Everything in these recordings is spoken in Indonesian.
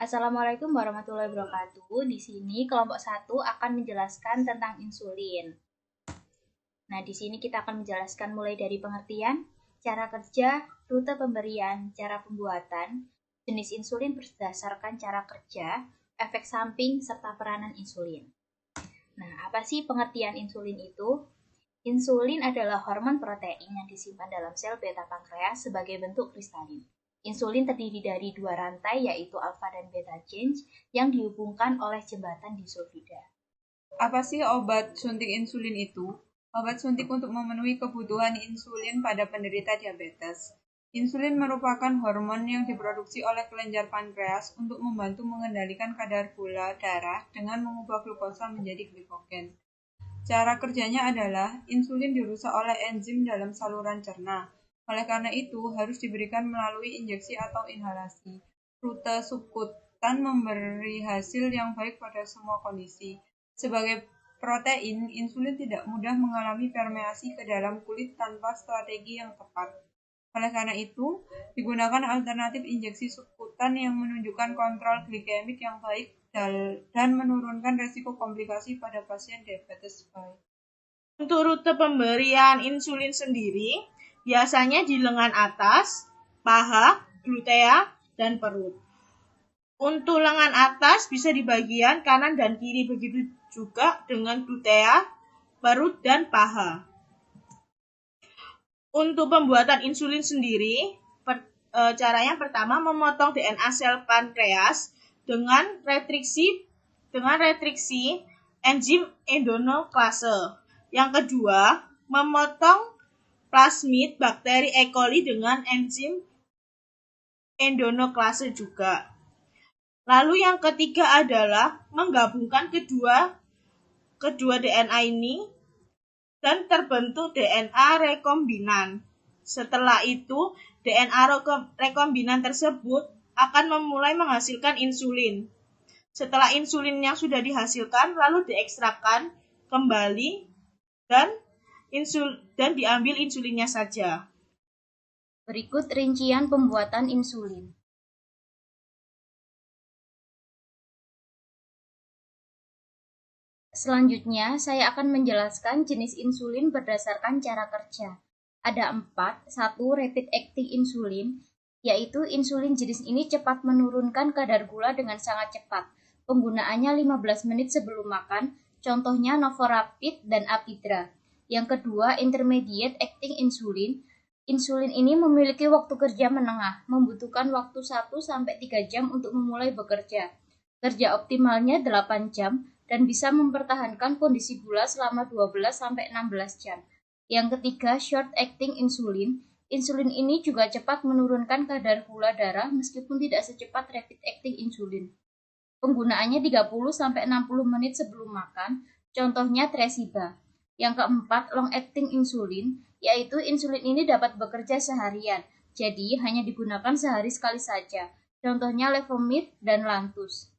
Assalamualaikum warahmatullahi wabarakatuh. Di sini kelompok 1 akan menjelaskan tentang insulin. Nah, di sini kita akan menjelaskan mulai dari pengertian, cara kerja, rute pemberian, cara pembuatan, jenis insulin berdasarkan cara kerja, efek samping, serta peranan insulin. Nah, apa sih pengertian insulin itu? Insulin adalah hormon protein yang disimpan dalam sel beta pankreas sebagai bentuk kristalin. Insulin terdiri dari dua rantai, yaitu alfa dan beta chain, yang dihubungkan oleh jembatan disulfida. Apa sih obat suntik insulin itu? Obat suntik untuk memenuhi kebutuhan insulin pada penderita diabetes. Insulin merupakan hormon yang diproduksi oleh kelenjar pankreas untuk membantu mengendalikan kadar gula darah dengan mengubah glukosa menjadi glikogen. Cara kerjanya adalah insulin dirusak oleh enzim dalam saluran cerna. Oleh karena itu, harus diberikan melalui injeksi atau inhalasi. Rute subkutan memberi hasil yang baik pada semua kondisi. Sebagai protein, insulin tidak mudah mengalami permeasi ke dalam kulit tanpa strategi yang tepat. Oleh karena itu, digunakan alternatif injeksi subkutan yang menunjukkan kontrol glikemik yang baik dan menurunkan resiko komplikasi pada pasien diabetes baik. Untuk rute pemberian insulin sendiri, biasanya di lengan atas, paha, glutea, dan perut. Untuk lengan atas bisa di bagian kanan dan kiri, begitu juga dengan glutea, perut, dan paha. Untuk pembuatan insulin sendiri, caranya pertama memotong DNA sel pankreas dengan retriksi enzim endonuklase. Yang kedua, memotong plasmid bakteri E. coli dengan enzim endonuklase juga. Lalu yang ketiga adalah menggabungkan kedua DNA ini dan terbentuk DNA rekombinan. Setelah itu, DNA rekombinan tersebut akan memulai menghasilkan insulin. Setelah insulin yang sudah dihasilkan, lalu diekstrakkan kembali dan diambil insulinnya saja. Berikut rincian pembuatan insulin. Selanjutnya, saya akan menjelaskan jenis insulin berdasarkan cara kerja. Ada 4. 1. Rapid acting insulin, yaitu insulin jenis ini cepat menurunkan kadar gula dengan sangat cepat. Penggunaannya 15 menit sebelum makan, contohnya Novorapid dan Apidra. Yang kedua, intermediate acting insulin. Insulin ini memiliki waktu kerja menengah, membutuhkan waktu 1-3 jam untuk memulai bekerja. Kerja optimalnya 8 jam dan bisa mempertahankan kondisi gula selama 12-16 jam. Yang ketiga, short acting insulin. Insulin ini juga cepat menurunkan kadar gula darah meskipun tidak secepat rapid acting insulin. Penggunaannya 30-60 menit sebelum makan, contohnya Tresiba. Yang keempat, long acting insulin, yaitu insulin ini dapat bekerja seharian, jadi hanya digunakan sehari sekali saja, contohnya Levomir dan Lantus.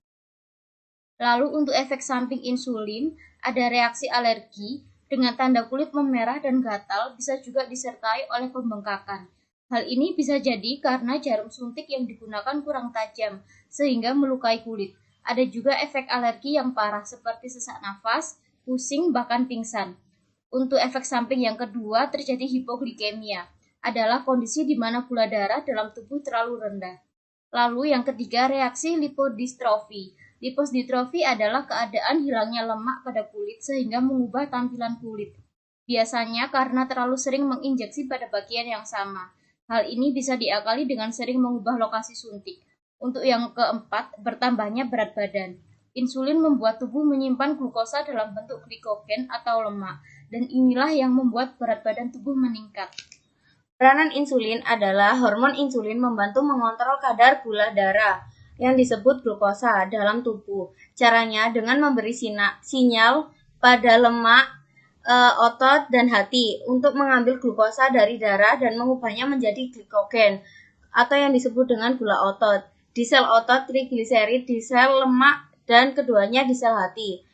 Lalu untuk efek samping insulin, ada reaksi alergi dengan tanda kulit memerah dan gatal, bisa juga disertai oleh pembengkakan. Hal ini bisa jadi karena jarum suntik yang digunakan kurang tajam, sehingga melukai kulit. Ada juga efek alergi yang parah seperti sesak nafas, pusing, bahkan pingsan. Untuk efek samping yang kedua, terjadi hipoglikemia, adalah kondisi di mana gula darah dalam tubuh terlalu rendah. Lalu yang ketiga, reaksi lipodystrofi. Lipodystrofi adalah keadaan hilangnya lemak pada kulit sehingga mengubah tampilan kulit. Biasanya karena terlalu sering menginjeksi pada bagian yang sama. Hal ini bisa diakali dengan sering mengubah lokasi suntik. Untuk yang keempat, bertambahnya berat badan. Insulin membuat tubuh menyimpan glukosa dalam bentuk glikogen atau lemak, dan inilah yang membuat berat badan tubuh meningkat. Peranan insulin adalah hormon insulin membantu mengontrol kadar gula darah yang disebut glukosa dalam tubuh. Caranya dengan memberi sinyal pada lemak, otot, dan hati untuk mengambil glukosa dari darah dan mengubahnya menjadi glikogen atau yang disebut dengan gula otot. Di sel otot, trigliserid di sel lemak, dan keduanya di sel hati.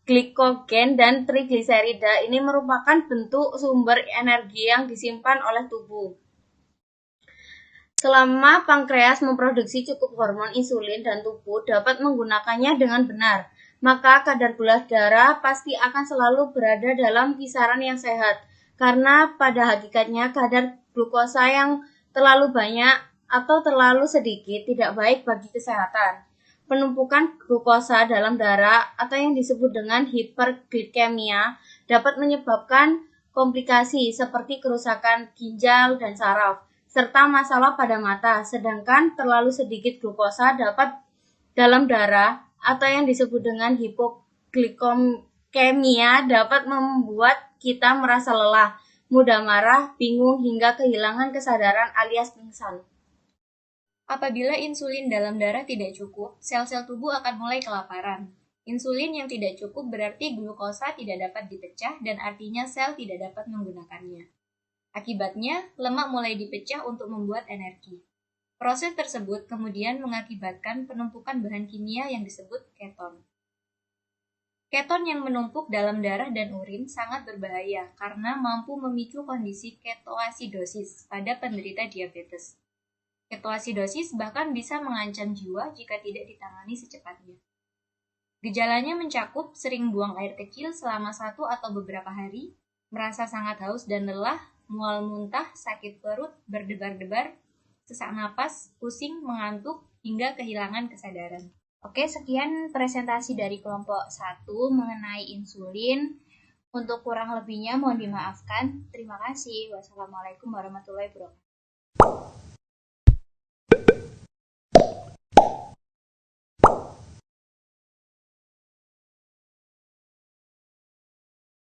Glikogen dan trigliserida ini merupakan bentuk sumber energi yang disimpan oleh tubuh. Selama pankreas memproduksi cukup hormon insulin dan tubuh dapat menggunakannya dengan benar, maka kadar gula darah pasti akan selalu berada dalam kisaran yang sehat. Karena pada hakikatnya kadar glukosa yang terlalu banyak atau terlalu sedikit tidak baik bagi kesehatan. Penumpukan glukosa dalam darah atau yang disebut dengan hiperglikemia dapat menyebabkan komplikasi seperti kerusakan ginjal dan saraf, serta masalah pada mata, sedangkan terlalu sedikit glukosa dapat dalam darah atau yang disebut dengan hipoglikemia dapat membuat kita merasa lelah, mudah marah, bingung, hingga kehilangan kesadaran alias pingsan. Apabila insulin dalam darah tidak cukup, sel-sel tubuh akan mulai kelaparan. Insulin yang tidak cukup berarti glukosa tidak dapat dipecah dan artinya sel tidak dapat menggunakannya. Akibatnya, lemak mulai dipecah untuk membuat energi. Proses tersebut kemudian mengakibatkan penumpukan bahan kimia yang disebut keton. Keton yang menumpuk dalam darah dan urin sangat berbahaya karena mampu memicu kondisi ketoasidosis pada penderita diabetes. Ketoasidosis bahkan bisa mengancam jiwa jika tidak ditangani secepatnya. Gejalanya mencakup sering buang air kecil selama 1 atau beberapa hari, merasa sangat haus dan lelah, mual muntah, sakit perut, berdebar-debar, sesak napas, pusing, mengantuk, hingga kehilangan kesadaran. Oke, sekian presentasi dari kelompok 1 mengenai insulin. Untuk kurang lebihnya mohon dimaafkan. Terima kasih. Wassalamualaikum warahmatullahi wabarakatuh.